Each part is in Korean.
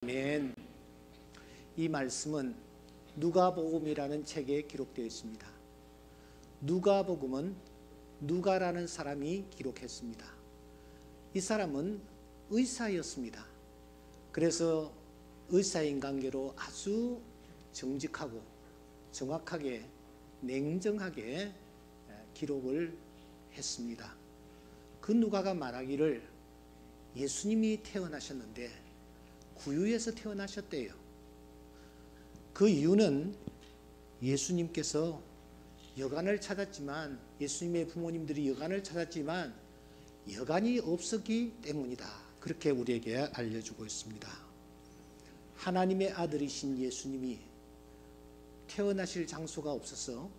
아멘. 이 말씀은 누가복음이라는 책에 기록되어 있습니다. 누가복음은 누가라는 사람이 기록했습니다. 이 사람은 의사였습니다. 그래서 의사인 관계로 아주 정직하고 정확하게 냉정하게 기록을 했습니다. 그 누가가 말하기를 예수님이 태어나셨는데 구유에서 태어나셨대요. 그 이유는 예수님께서 여관을 찾았지만, 예수님의 부모님들이 여관을 찾았지만 여관이 없었기 때문이다. 그렇게 우리에게 알려주고 있습니다. 하나님의 아들이신 예수님이 태어나실 장소가 없어서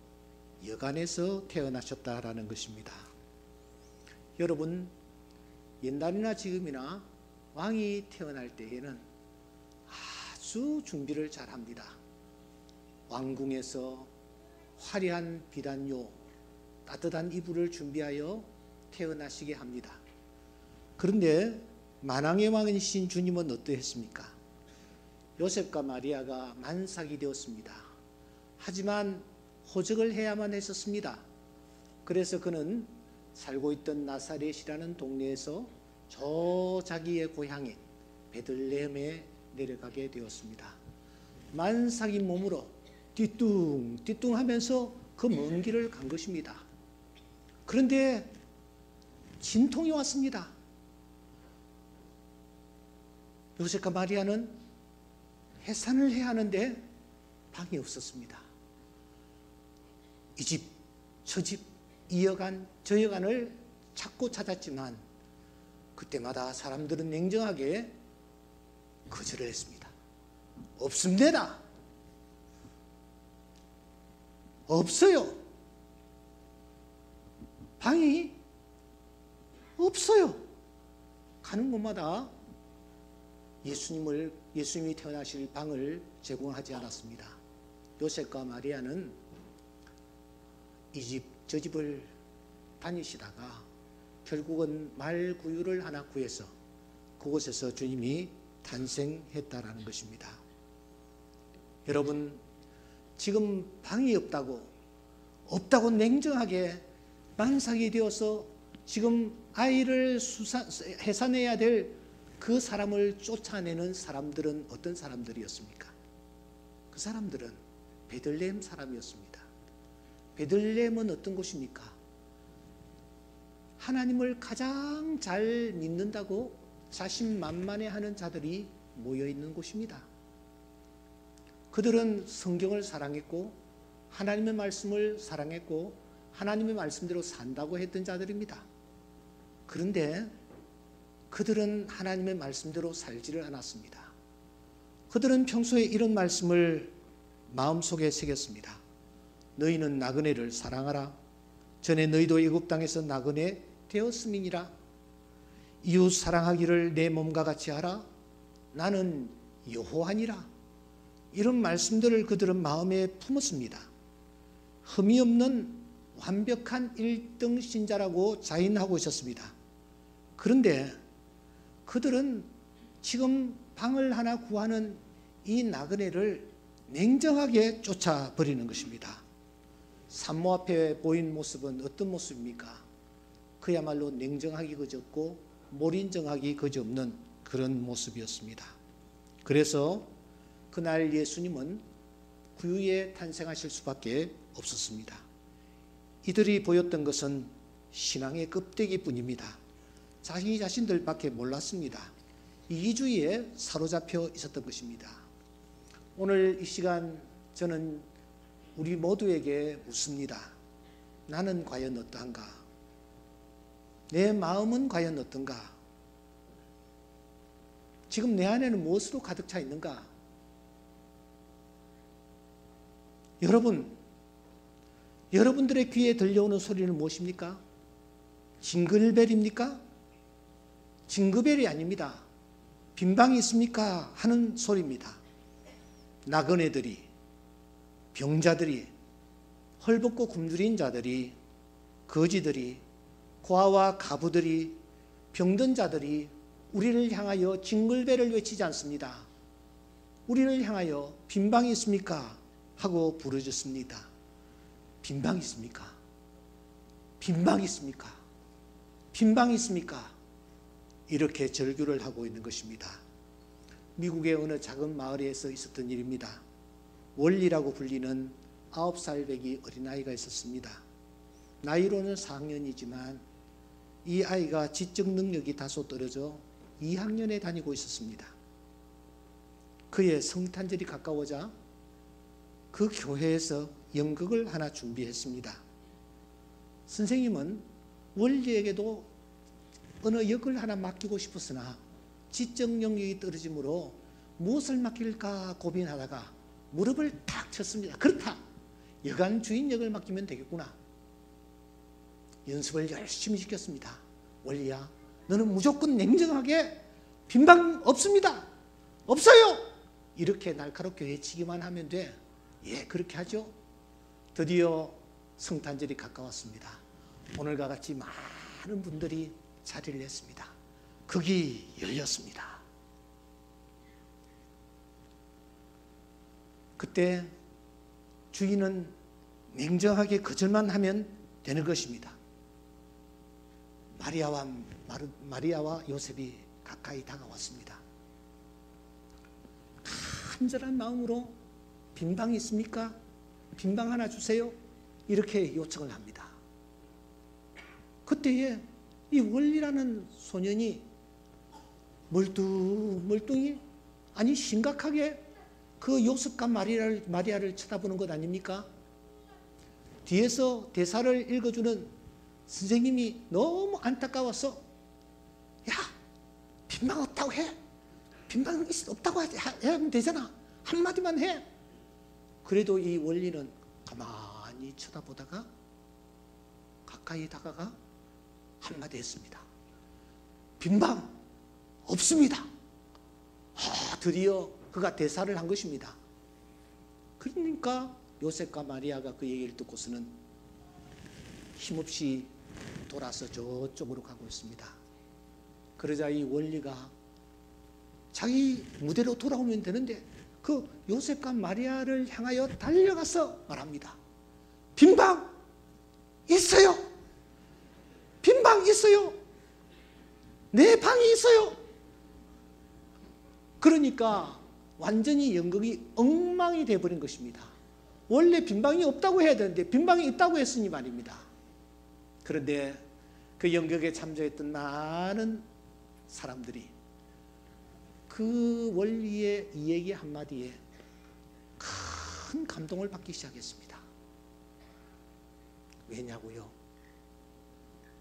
여관에서 태어나셨다라는 것입니다. 여러분, 옛날이나 지금이나 왕이 태어날 때에는 아주 준비를 잘합니다. 왕궁에서 화려한 비단요, 따뜻한 이불을 준비하여 태어나시게 합니다. 그런데 만왕의 왕이신 주님은 어떠했습니까? 요셉과 마리아가 만삭이 되었습니다. 하지만 호적을 해야만 했었습니다. 그래서 그는 살고 있던 나사렛이라는 동네에서 저 자기의 고향인 베들레헴에 내려가게 되었습니다. 만삭인 몸으로 띠뚱 하면서 그 먼 길을 간 것입니다. 그런데 진통이 왔습니다. 요셉과 마리아는 해산을 해야 하는데 방이 없었습니다. 이 집, 저 집, 이 여관, 저 여관을 찾고 찾았지만 그때마다 사람들은 냉정하게 거절을 했습니다. 없습니다. 없어요. 방이 없어요. 가는 곳마다 예수님이 태어나실 방을 제공하지 않았습니다. 요셉과 마리아는 이 집, 저 집을 다니시다가 결국은 말구유를 하나 구해서 그곳에서 주님이 탄생했다라는 것입니다. 여러분, 지금 방이 없다고 냉정하게 만삭이 되어서 지금 아이를 해산해야 될 그 사람을 쫓아내는 사람들은 어떤 사람들이었습니까? 그 사람들은 베들레헴 사람이었습니다. 베들레헴은 어떤 곳입니까? 하나님을 가장 잘 믿는다고 자신만만해하는 자들이 모여있는 곳입니다. 그들은 성경을 사랑했고 하나님의 말씀을 사랑했고 하나님의 말씀대로 산다고 했던 자들입니다. 그런데 그들은 하나님의 말씀대로 살지를 않았습니다. 그들은 평소에 이런 말씀을 마음속에 새겼습니다. 너희는 나그네를 사랑하라. 전에 너희도 애굽 땅에서 나그네 되었음이니라. 이웃 사랑하기를 내 몸과 같이 하라. 나는 여호와니라. 이런 말씀들을 그들은 마음에 품었습니다. 흠이 없는 완벽한 1등 신자라고 자인하고 있었습니다. 그런데 그들은 지금 방을 하나 구하는 이 나그네를 냉정하게 쫓아버리는 것입니다. 산모 앞에 보인 모습은 어떤 모습입니까? 그야말로 냉정하기 그졌고 몰인정하기 그지없는 그런 모습이었습니다. 그래서 그날 예수님은 구유에 탄생하실 수밖에 없었습니다. 이들이 보였던 것은 신앙의 껍데기뿐입니다. 자기 자신들밖에 몰랐습니다. 이기주의에 사로잡혀 있었던 것입니다. 오늘 이 시간 저는 우리 모두에게 묻습니다. 나는 과연 어떠한가? 내 마음은 과연 어떤가? 지금 내 안에는 무엇으로 가득 차 있는가? 여러분들의 귀에 들려오는 소리는 무엇입니까? 징글벨입니까? 징글벨이 아닙니다. 빈방이 있습니까? 하는 소리입니다. 나그네들이, 병자들이, 헐벗고 굶주린 자들이, 거지들이, 고아와 가부들이, 병든 자들이 우리를 향하여 징글벨을 외치지 않습니다. 우리를 향하여 빈방이 있습니까? 하고 부르짖습니다. 빈방이 있습니까? 빈방이 있습니까? 빈방이 있습니까? 이렇게 절규를 하고 있는 것입니다. 미국의 어느 작은 마을에서 있었던 일입니다. 월리라고 불리는 9살 배기 어린아이가 있었습니다. 나이로는 4학년이지만 이 아이가 지적 능력이 다소 떨어져 2학년에 다니고 있었습니다. 그의 성탄절이 가까워자 그 교회에서 연극을 하나 준비했습니다. 선생님은 월리에게도 어느 역을 하나 맡기고 싶었으나 지적 능력이 떨어지므로 무엇을 맡길까 고민하다가 무릎을 탁 쳤습니다. 그렇다! 여간 주인 역을 맡기면 되겠구나. 연습을 열심히 시켰습니다. 월리야, 너는 무조건 냉정하게 빈방 없습니다. 없어요. 이렇게 날카롭게 외치기만 하면 돼. 예, 그렇게 하죠. 드디어 성탄절이 가까웠습니다. 오늘과 같이 많은 분들이 자리를 했습니다. 극이 열렸습니다. 그때 주인은 냉정하게 거절만 하면 되는 것입니다. 마리아와 요셉이 가까이 다가왔습니다. 간절한 마음으로 빈방이 있습니까? 빈방 하나 주세요. 이렇게 요청을 합니다. 그때에 이 월리라는 소년이 멀뚱히 아니 심각하게 그 요셉과 마리아를 쳐다보는 것 아닙니까? 뒤에서 대사를 읽어주는 선생님이 너무 안타까워서 야, 빈방 없다고 해. 빈방 없다고 하면 되잖아. 한마디만 해. 그래도 이 원리는 가만히 쳐다보다가 가까이 다가가 한마디 했습니다. 빈방 없습니다. 드디어 그가 대사를 한 것입니다. 그러니까 요셉과 마리아가 그 얘기를 듣고서는 힘없이 돌아서 저쪽으로 가고 있습니다. 그러자 이 원리가 자기 무대로 돌아오면 되는데 그 요셉과 마리아를 향하여 달려가서 말합니다. 빈방 있어요. 빈방 있어요. 내 방이 있어요. 그러니까 완전히 연극이 엉망이 되어버린 것입니다. 원래 빈방이 없다고 해야 되는데 빈방이 있다고 했으니 말입니다. 그런데 그 연극에 참여했던 많은 사람들이 그 원리의 이 얘기 한마디에 큰 감동을 받기 시작했습니다. 왜냐고요?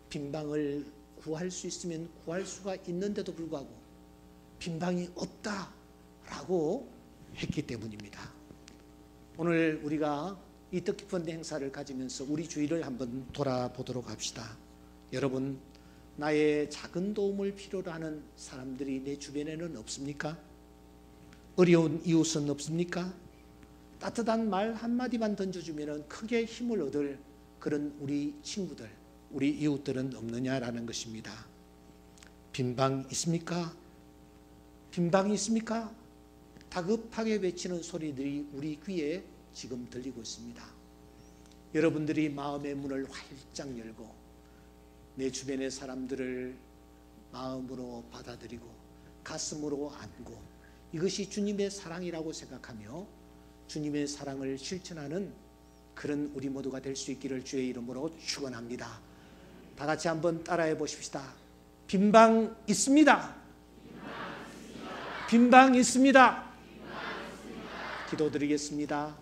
빈방을 구할 수 있으면 구할 수가 있는데도 불구하고 빈방이 없다라고 했기 때문입니다. 오늘 우리가 이 뜻깊은 행사를 가지면서 우리 주위를 한번 돌아보도록 합시다. 여러분, 나의 작은 도움을 필요로 하는 사람들이 내 주변에는 없습니까? 어려운 이웃은 없습니까? 따뜻한 말 한마디만 던져주면 크게 힘을 얻을 그런 우리 친구들, 우리 이웃들은 없느냐라는 것입니다. 빈방 있습니까? 빈방이 있습니까? 다급하게 외치는 소리들이 우리 귀에 지금 들리고 있습니다. 여러분들이 마음의 문을 활짝 열고 내 주변의 사람들을 마음으로 받아들이고 가슴으로 안고 이것이 주님의 사랑이라고 생각하며 주님의 사랑을 실천하는 그런 우리 모두가 될 수 있기를 주의 이름으로 축원합니다. 다 같이 한번 따라해 보십시다. 빈방 있습니다. 빈방 있습니다. 기도드리겠습니다.